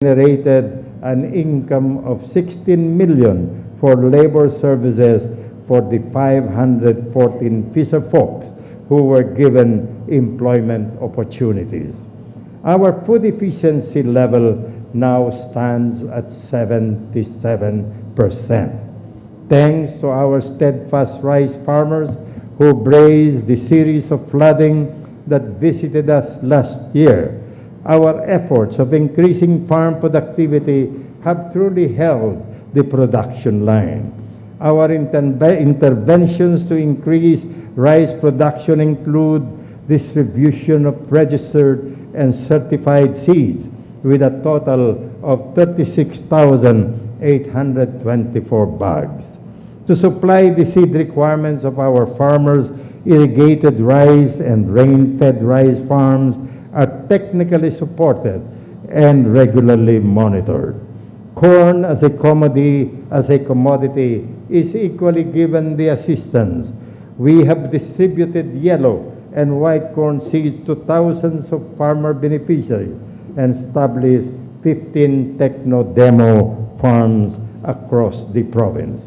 generated an income of 16 million for labor services for the 514 fisher folks who were given employment opportunities. Our food efficiency level now stands at 77%. Thanks to our steadfast rice farmers who braved the series of flooding that visited us last year, our efforts of increasing farm productivity have truly held the production line. Our interventions to increase rice production include distribution of registered and certified seeds with a total of 36,824 bags. To supply the seed requirements of our farmers, irrigated rice and rain-fed rice farms are technically supported and regularly monitored. Corn as a commodity is equally given the assistance. We have distributed yellow and white corn seeds to thousands of farmer beneficiaries and established 15 techno-demo farms across the province.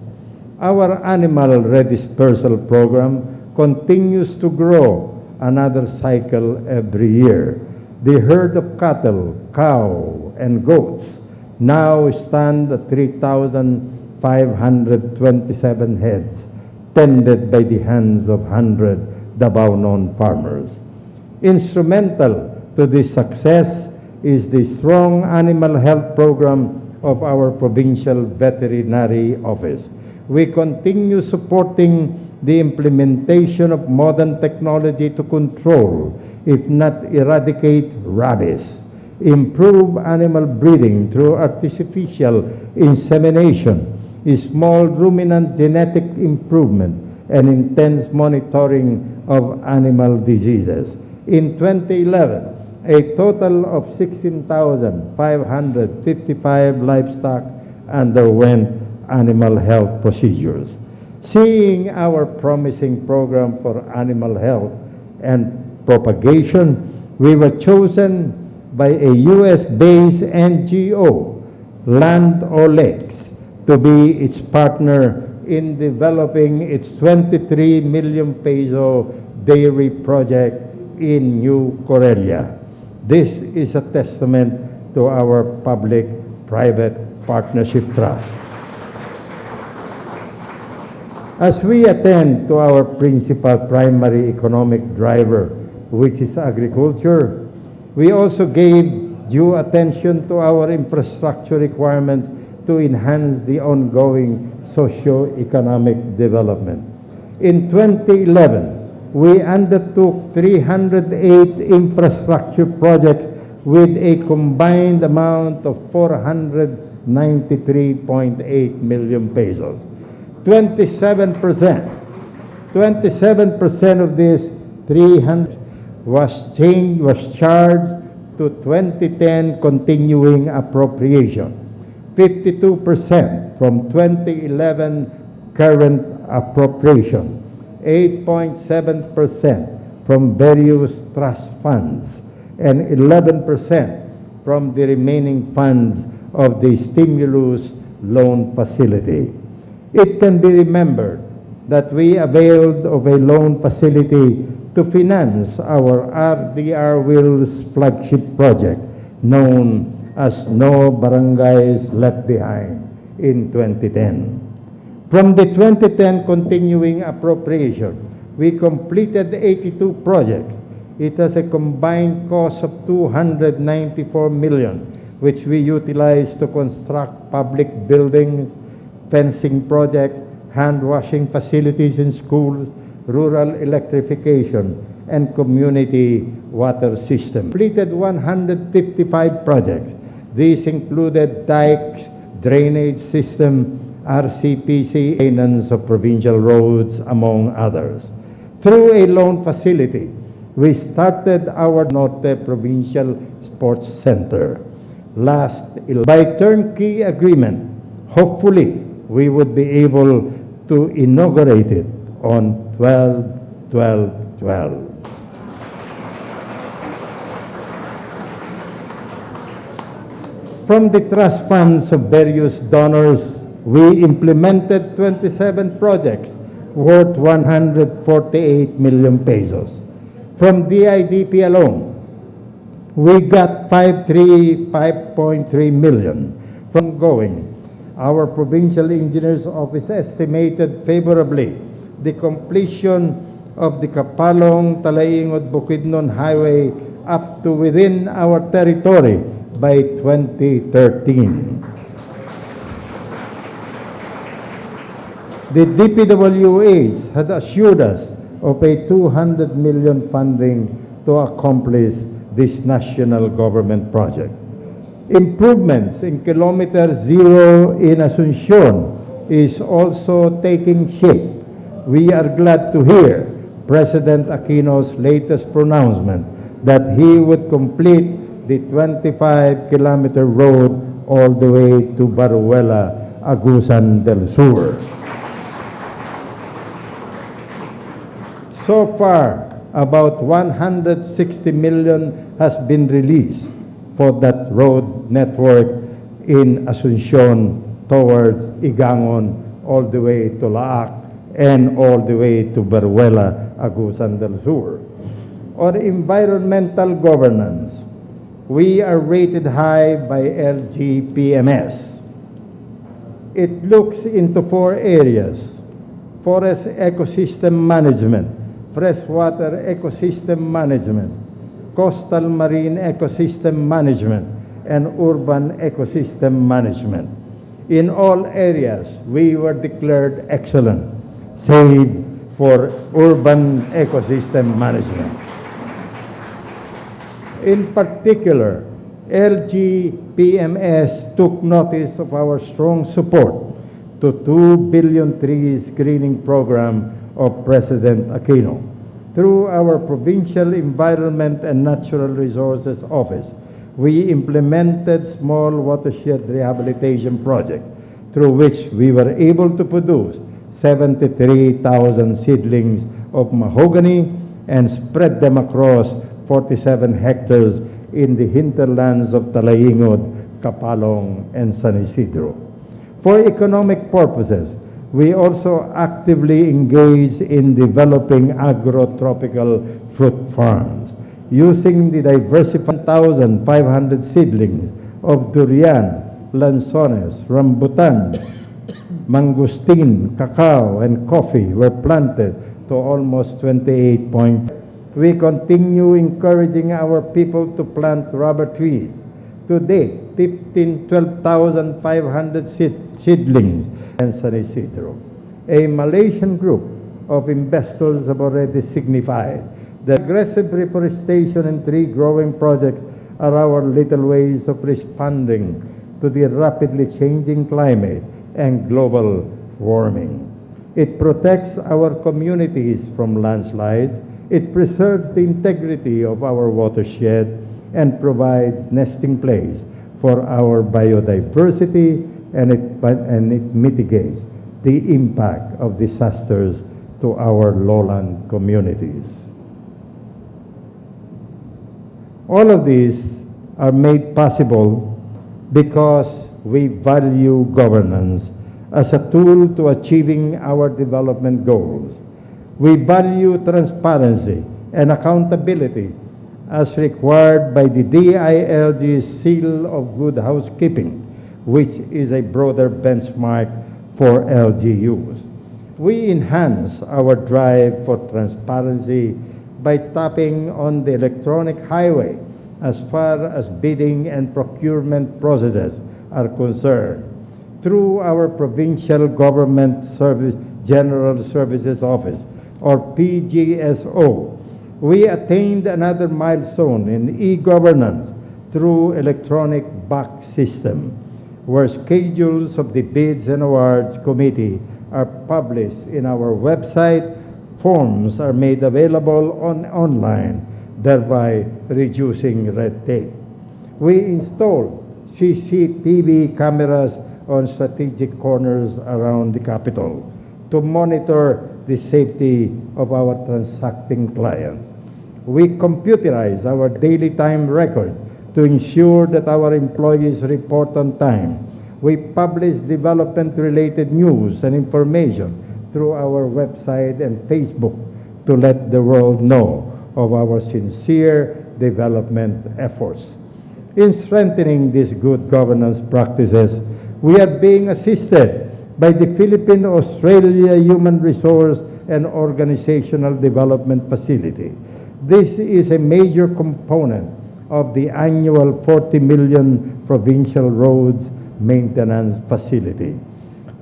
Our animal redispersal program continues to grow another cycle every year. The herd of cattle, cow, and goats now stand at 3,527 heads, tended by the hands of 100 Davao-known farmers. Instrumental to this success is the strong animal health program of our provincial veterinary office. We continue supporting the implementation of modern technology to control, if not eradicate, rabies, improve animal breeding through artificial insemination, small ruminant genetic improvement, and intense monitoring of animal diseases. In 2011, a total of 16,555 livestock underwent animal health procedures. Seeing our promising program for animal health and propagation, we were chosen by a U.S.-based NGO, Land O'Lakes, to be its partner in developing its 23 million peso dairy project in New Corelia. This is a testament to our public-private partnership trust. As we attend to our principal primary economic driver, which is agriculture, we also gave due attention to our infrastructure requirements to enhance the ongoing socio-economic development. In 2011, we undertook 308 infrastructure projects with a combined amount of 493.8 million pesos. 27% of this 300 was charged to 2010 continuing appropriation, 52% from 2011 current appropriation, 8.7% from various trust funds, and 11% from the remaining funds of the stimulus loan facility. It can be remembered that we availed of a loan facility to finance our RDR Wills flagship project known as No Barangays Left Behind in 2010. From the 2010 continuing appropriation, we completed 82 projects. It has a combined cost of 294 million, which we utilized to construct public buildings, fencing projects, hand-washing facilities in schools, rural electrification, and community water system. Completed 155 projects. These included dikes, drainage system, RCPC, maintenance of provincial roads, among others. Through a loan facility, we started our Norte Provincial Sports Center. By turnkey agreement, hopefully, we would be able to inaugurate it on 12/12/12. from the trust funds of various donors, we implemented 27 projects worth 148 million pesos. From DIDP alone, we got 5.3 million from going. Our Provincial Engineers Office estimated favorably the completion of the Kapalong-Talaingod-Bukidnon Highway up to within our territory by 2013. The DPWH had assured us of a 200 million funding to accomplish this national government project. Improvements in Kilometer Zero in Asuncion is also taking shape. We are glad to hear President Aquino's latest pronouncement that he would complete the 25-kilometer road all the way to Baruela, Agusan del Sur. So far, about 160 million has been released for that road network in Asuncion towards Igangon, all the way to Laak, and all the way to Baruela, Agusan del Sur. On environmental governance, we are rated high by LGPMS. It looks into 4 areas: forest ecosystem management, freshwater ecosystem management, coastal marine ecosystem management, and urban ecosystem management. In all areas, we were declared excellent, save for urban ecosystem management. In particular, LGPMS took notice of our strong support to 2 billion trees greening program of President Aquino. Through our Provincial Environment and Natural Resources Office, we implemented small watershed rehabilitation project through which we were able to produce 73,000 seedlings of mahogany and spread them across 47 hectares in the hinterlands of Talaingod, Kapalong, and San Isidro. For economic purposes, we also actively engage in developing agro-tropical fruit farms, using the diversified 1,500 seedlings of durian, lanzones, rambutan, mangosteen, cacao, and coffee were planted to almost 28 points. We continue encouraging our people to plant rubber trees. To date, 12,500 seedlings in San Isidro. A Malaysian group of investors have already signified that aggressive reforestation and tree growing projects are our little ways of responding to the rapidly changing climate and global warming. It protects our communities from landslides. It preserves the integrity of our watershed and provides nesting place for our biodiversity, and it mitigates the impact of disasters to our lowland communities. All of these are made possible because we value governance as a tool to achieving our development goals. We value transparency and accountability as required by the DILG Seal of Good Housekeeping, which is a broader benchmark for LGUs. We enhance our drive for transparency by tapping on the electronic highway as far as bidding and procurement processes are concerned. Through our Provincial Government General Services Office, or PGSO, we attained another milestone in e-governance through electronic BAC system, where schedules of the Bids and Awards Committee are published in our website. Forms are made available online, thereby reducing red tape. We installed CCTV cameras on strategic corners around the capital to monitor the safety of our transacting clients. We computerize our daily time records to ensure that our employees report on time. We publish development-related news and information through our website and Facebook to let the world know of our sincere development efforts. In strengthening these good governance practices, we are being assisted by the Philippine-Australia Human Resource and Organizational Development Facility. This is a major component of the annual 40 million provincial roads maintenance facility.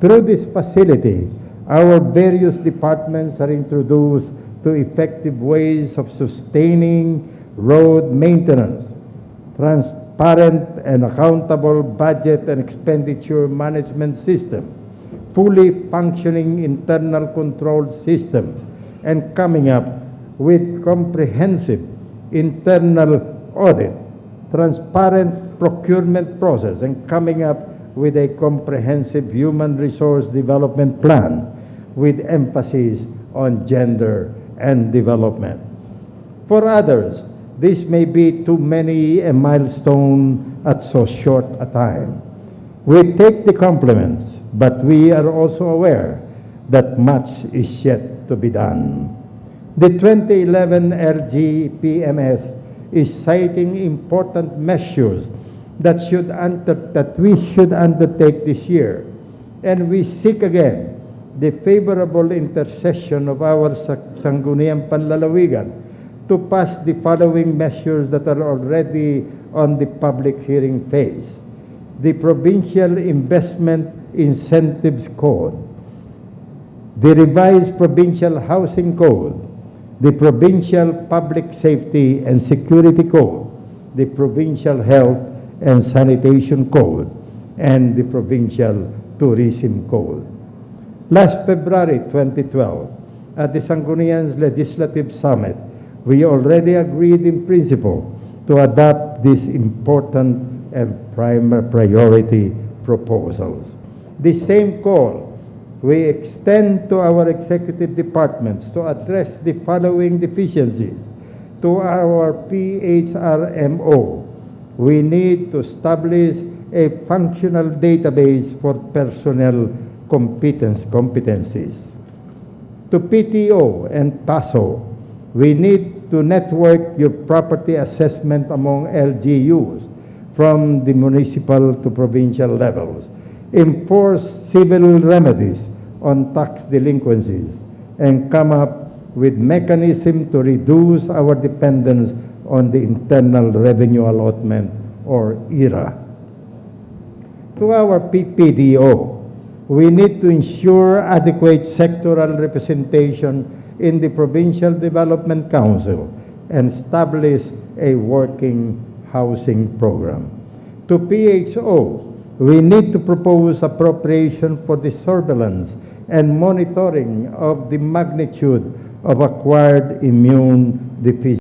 Through this facility, our various departments are introduced to effective ways of sustaining road maintenance, transparent and accountable budget and expenditure management system, fully functioning internal control systems, and coming up with comprehensive internal audit, transparent procurement process, and coming up with a comprehensive human resource development plan with emphasis on gender and development. For others, this may be too many a milestone at so short a time. We take the compliments, but we are also aware that much is yet to be done. The 2011 LGPMS is citing important measures that we should undertake this year, and we seek again the favorable intercession of our Sangguniang Panlalawigan to pass the following measures that are already on the public hearing phase. The Provincial Investment Incentives Code, the revised Provincial Housing Code, the Provincial Public Safety and Security Code, the Provincial Health and Sanitation Code, and the Provincial Tourism Code. Last February 2012, at the Sangguniang's Legislative Summit, we already agreed in principle to adopt these important and primary priority proposals. The same call we extend to our executive departments to address the following deficiencies. To our PHRMO, we need to establish a functional database for personnel competencies. To PTO and TASO, we need to network your property assessment among LGUs from the municipal to provincial levels, enforce civil remedies on tax delinquencies, and come up with mechanism to reduce our dependence on the Internal Revenue Allotment, or IRA. To our PPDO, we need to ensure adequate sectoral representation in the Provincial Development Council and establish a working housing program. To PHO, we need to propose appropriation for the surveillance and monitoring of the magnitude of acquired immune deficiency.